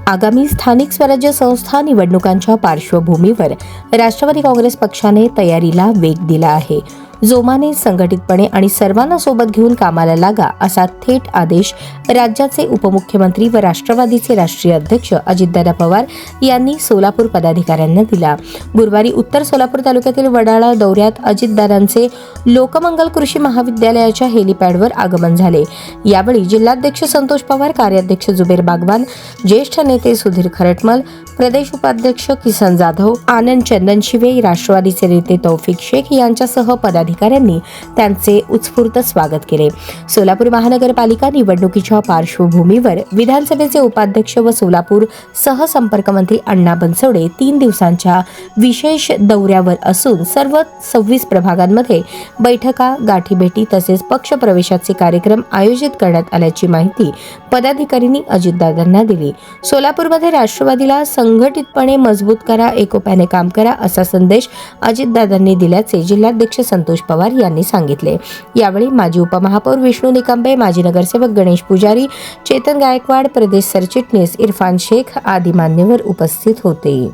आगामी स्थानिक स्वराज्य संस्था निवडणुकांच्या पार्श्वभूमीवर राष्ट्रवादी काँग्रेस पक्षाने तयारीला वेग दिला आहे. जोमाने, संघटितपणे आणि सर्वांना सोबत घेऊन कामाला लागा असा थेट आदेश राज्याचे उपमुख्यमंत्री व राष्ट्रवादीचे राष्ट्रीय अध्यक्ष अजितदादा पवार यांनी सोलापूर पदाधिकाऱ्यांना दिला. गुरुवारी उत्तर सोलापूर तालुक्यातील वडाळा दौऱ्यात अजितदादांचे लोकमंगल कृषी महाविद्यालयाच्या हेलिपॅडवर आगमन झाले. यावेळी जिल्हाध्यक्ष संतोष पवार, कार्याध्यक्ष जुबेर बागवान, ज्येष्ठ नेते सुधीर खरटमल, प्रदेश उपाध्यक्ष किसन जाधव, आनंद चंदनशिवे, राष्ट्रवादीचे नेते तौफिक शेख यांच्यासह पदाधिकाऱ्यांनी त्यांचे उत्स्फूर्त स्वागत केले. सोलापूर महानगरपालिका निवडणुकीच्या पार्श्वभूमीवर विधानसभेचे उपाध्यक्ष व सोलापूर सहसंपर्क मंत्री अण्णा बनसोडे 3 दिवसांच्या विशेष दौऱ्यावर असून सर्व 26 प्रभागांमध्ये बैठका, गाठीभेटी तसेच पक्षप्रवेशाचे कार्यक्रम आयोजित करण्यात आल्याची माहिती पदाधिकाऱ्यांनी अजितदादांना दिली. सोलापूरमध्ये राष्ट्रवादीला संघटितपणे मजबूत करा, एकोप्याने काम करा असा संदेश अजितदादांनी दिल्याचे जिल्हाध्यक्ष संतोष पवार यांनी सांगितले. यावेळी माजी उपमहापौर विष्णू निकंबे, माजी नगरसेवक गणेश पुजारी, चेतन गायकवाड, प्रदेश सरचिटणीस इरफान शेख आदी मान्यवर उपस्थित होते.